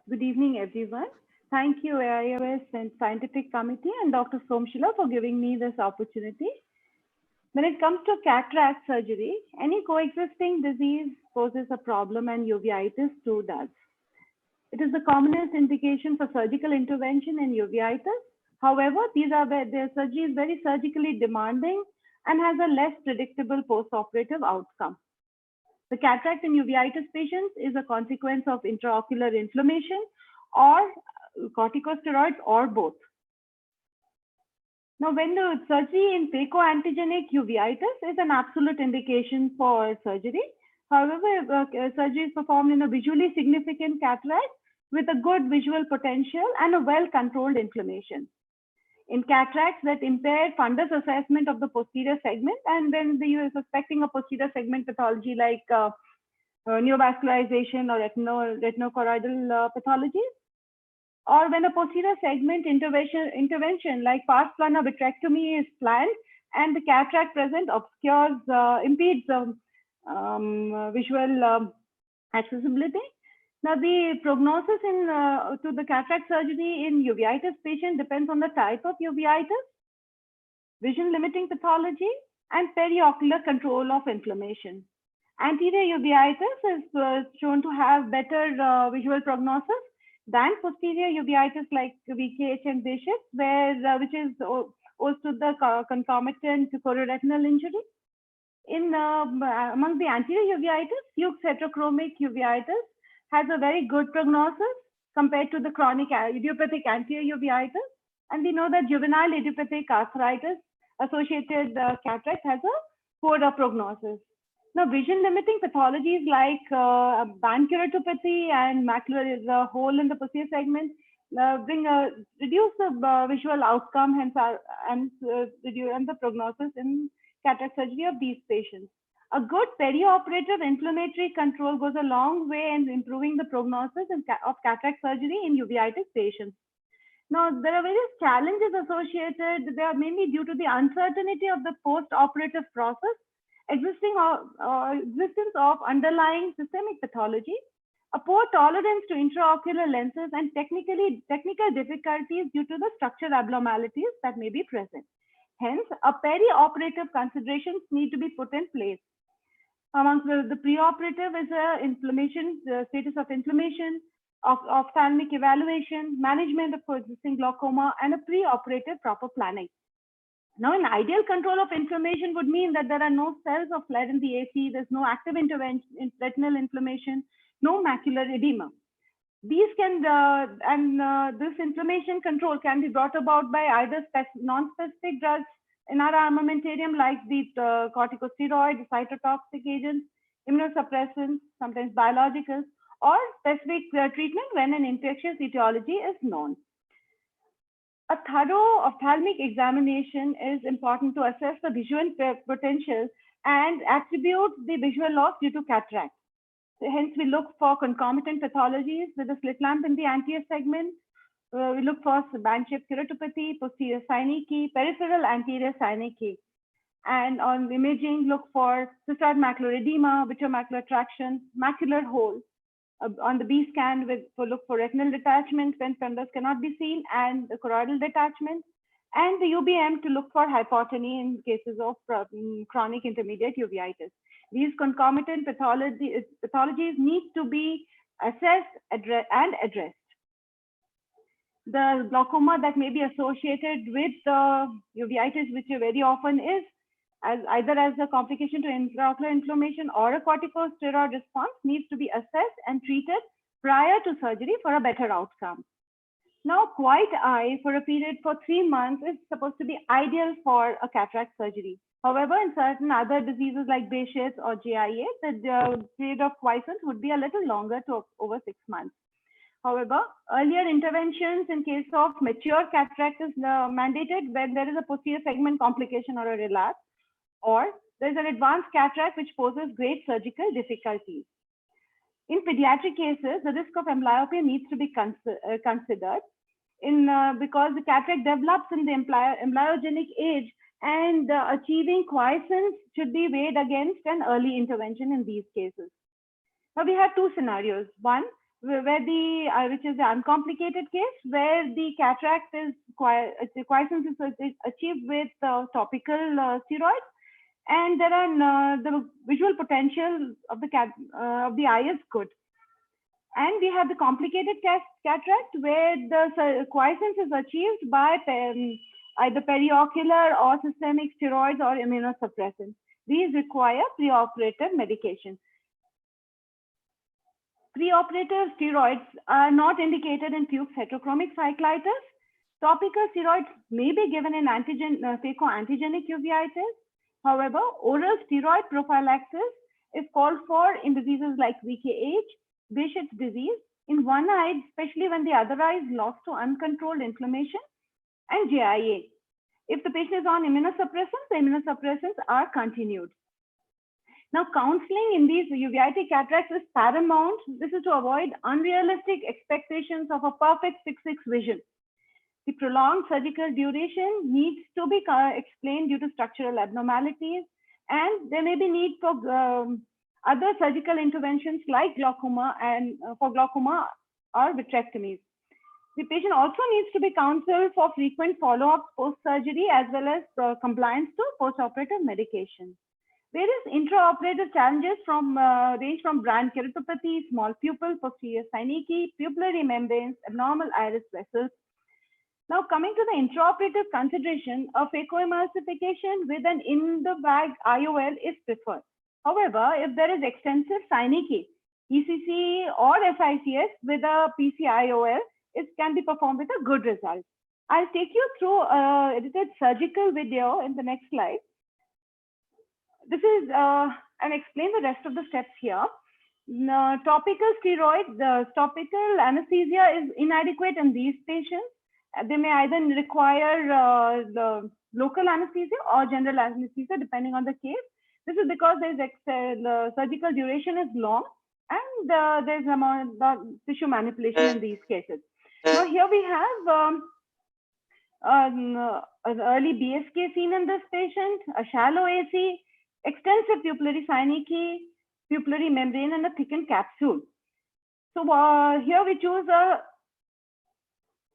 Good evening, everyone. Thank you, AIOS and Scientific Committee and Dr. Somshila for giving me this opportunity. When it comes to cataract surgery, any coexisting disease poses a problem and uveitis too does. It is the commonest indication for surgical intervention in uveitis. However, their surgery is very surgically demanding and has a less predictable post-operative outcome. The cataract in uveitis patients is a consequence of intraocular inflammation or corticosteroids or both. Now, when the surgery in phacoantigenic uveitis is an absolute indication for surgery. However, surgery is performed in a visually significant cataract with a good visual potential and a well-controlled inflammation. In cataracts that impair fundus assessment of the posterior segment, and when you are suspecting a posterior segment pathology like neovascularization or retinochoroidal pathologies, or when a posterior segment intervention like pars plana vitrectomy is planned and the cataract present obscures, impedes visual accessibility. Now, the prognosis to the cataract surgery in uveitis patient depends on the type of uveitis, vision limiting pathology, and periocular control of inflammation. Anterior uveitis is shown to have better visual prognosis than posterior uveitis like VKH and Behçet, which is owes to the concomitant chororetinal injury. Among the anterior uveitis, Fuchs heterochromic uveitis has a very good prognosis compared to the chronic idiopathic anterior uveitis. And we know that juvenile idiopathic arthritis associated cataract has a poorer prognosis. Now, vision limiting pathologies like band keratopathy and macular hole in the posterior segment reduce the visual outcome, hence and the prognosis in cataract surgery of these patients. A good perioperative inflammatory control goes a long way in improving the prognosis of cataract surgery in uveitis patients. Now, there are various challenges associated. They are mainly due to the uncertainty of the post-operative process, existence of underlying systemic pathology, a poor tolerance to intraocular lenses, and technical difficulties due to the structural abnormalities that may be present. Hence, a perioperative considerations need to be put in place. Amongst the preoperative is inflammation, the status of inflammation, of ophthalmic evaluation, management of coexisting glaucoma, and a preoperative proper planning. Now, an ideal control of inflammation would mean that there are no cells of lead in the AC, there's no active intervention in retinal inflammation, no macular edema. These can, this inflammation control can be brought about by either non-specific drugs in our armamentarium, like the corticosteroid, the cytotoxic agents, immunosuppressants, sometimes biologicals, or specific treatment when an infectious etiology is known. A thorough ophthalmic examination is important to assess the visual potential and attribute the visual loss due to cataract. Hence, we look for concomitant pathologies with a slit lamp in the anterior segment. We look for band-shaped keratopathy, posterior synecdoche, peripheral anterior synecdoche. And on imaging, look for cystoid macular edema, vitreomacular traction, macular hole. On the B scan, look for retinal detachment when fundus cannot be seen, and the choroidal detachment. And the UBM to look for hypotony in cases of chronic intermediate uveitis. These concomitant pathologies need to be assessed and addressed. The glaucoma that may be associated with uveitis, which very often is either as a complication to intraocular inflammation or a corticosteroid response, needs to be assessed and treated prior to surgery for a better outcome. Now, quiet eye for a period for 3 months is supposed to be ideal for a cataract surgery. However, in certain other diseases like Behçet's or JIA, the period of quiescence would be a little longer, to over 6 months. However, earlier interventions in case of mature cataract is mandated when there is a posterior segment complication or a relapse, or there is an advanced cataract which poses great surgical difficulties. In pediatric cases, the risk of amblyopia needs to be considered because the cataract develops in the embryogenic age, and achieving quiescence should be weighed against an early intervention in these cases. Now, we have two scenarios. One, which is the uncomplicated case, where the cataract is quiescence is achieved with topical steroids, and there are the visual potential of the eye is good. And we have the complicated cataract, where the quiescence is achieved by either periocular or systemic steroids or immunosuppressants. These require preoperative medication. Preoperative steroids are not indicated in Fuchs heterochromic cyclitis. Topical steroids may be given in phacoantigenic uveitis. However, oral steroid prophylaxis is called for in diseases like VKH, Behçet's disease, in one eye, especially when the other eye is lost to uncontrolled inflammation, and JIA. If the patient is on immunosuppressants, the immunosuppressants are continued. Now, counseling in these uveitic cataracts is paramount. This is to avoid unrealistic expectations of a perfect 6/6 vision. The prolonged surgical duration needs to be explained due to structural abnormalities, and there may be need for other surgical interventions like glaucoma and for glaucoma or vitrectomies. The patient also needs to be counseled for frequent follow-up post-surgery as well as compliance to post-operative medication. Various intraoperative challenges range from brand keratopathy, small pupil, posterior synecdoche, pupillary membranes, abnormal iris vessels. Now, coming to the intraoperative consideration, a phacoemulsification with an in-the-bag IOL is preferred. However, if there is extensive synecdoche, ECC or SICS with a PC-IOL, it can be performed with a good result. I'll take you through an edited surgical video in the next slide. This is, and explain the rest of the steps here. Topical steroid, the topical anesthesia is inadequate in these patients. They may either require the local anesthesia or general anesthesia, depending on the case. This is because the surgical duration is long, and there's tissue manipulation in these cases. Now, here we have an early BSK seen in this patient, a shallow AC, extensive pupillary synecdoche, pupillary membrane, and a thickened capsule. So here we choose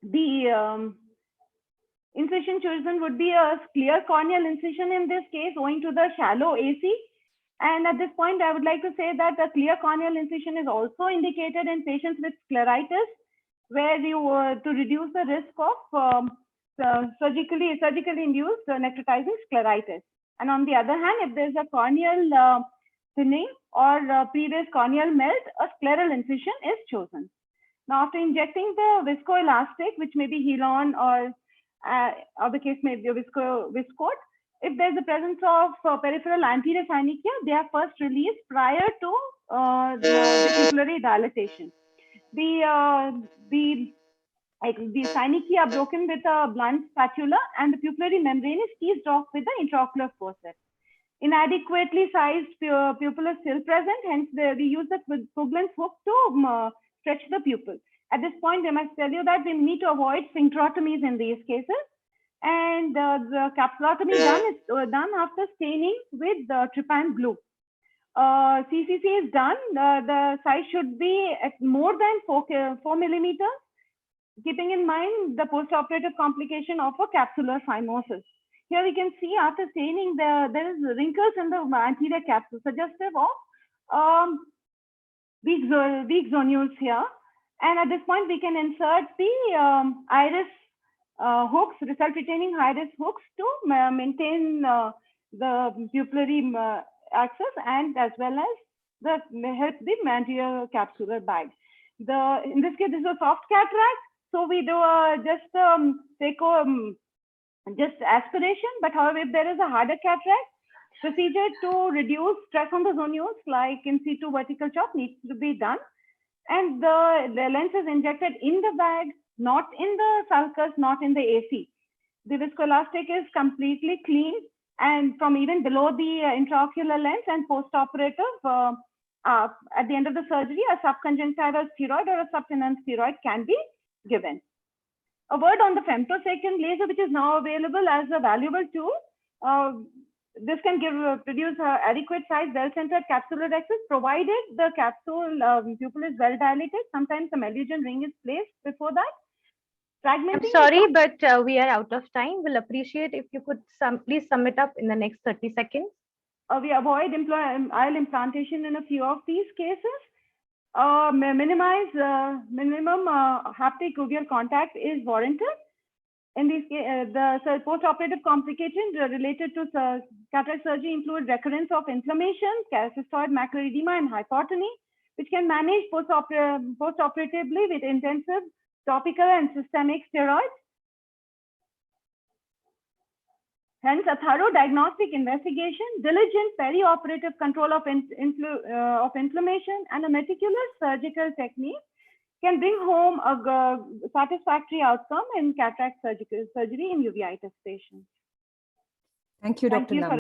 the incision chosen would be a clear corneal incision in this case, owing to the shallow AC. And at this point, I would like to say that a clear corneal incision is also indicated in patients with scleritis, where you to reduce the risk of surgically induced necrotizing scleritis. And on the other hand, if there's a corneal thinning or previous corneal melt, a scleral incision is chosen. Now, after injecting the viscoelastic, which may be Healon or the case may be a viscoat, if there's a presence of peripheral anterior synechia, they are first released prior to the pupillary dilatation. The synechia are broken with a blunt spatula, and the pupillary membrane is teased off with the intraocular forceps. Inadequately sized pupil is still present, hence we use the Puglin's hook to stretch the pupil. At this point, I must tell you that we need to avoid sphincterotomies in these cases. And the capsulotomy is done after staining with trypan glue. CCC is done. The size should be at more than 4 millimeters, keeping in mind the postoperative complication of a capsular phimosis. Here we can see after staining, there is wrinkles in the anterior capsule, suggestive of weak zonules here. And at this point, we can insert the iris hooks, result-retaining iris hooks to maintain the pupillary axis and as well as help the anterior capsular bag. In this case, this is a soft cataract, so we do just aspiration. But however, if there is a harder cataract, procedure to reduce stress on the zonules, like in situ vertical chop, needs to be done. And the lens is injected in the bag, not in the sulcus, not in the AC. The viscoelastic is completely clean, and from even below the intraocular lens, and post-operative, at the end of the surgery, a subconjunctival steroid or a subtenon steroid can be given. A word on the femtosecond laser, which is now available as a valuable tool. this can produce adequate size, well-centered capsular access, provided the capsule pupil is well dilated. Sometimes a Malysian ring is placed before that. I'm Fragmenting. sorry, but we are out of time. We'll appreciate if you could please sum it up in the next 30 seconds. We avoid IOL implantation in a few of these cases. Minimize minimum haptic uveal contact is warranted. In these the post-operative complications related to cataract surgery include recurrence of inflammation, cystoid macular edema, and hypotony, which can manage post-operatively with intensive topical and systemic steroids. Hence, a thorough diagnostic investigation, diligent perioperative control of inflammation, and a meticulous surgical technique can bring home a satisfactory outcome in cataract surgery in uveitis patients. Thank you, Dr. Nam.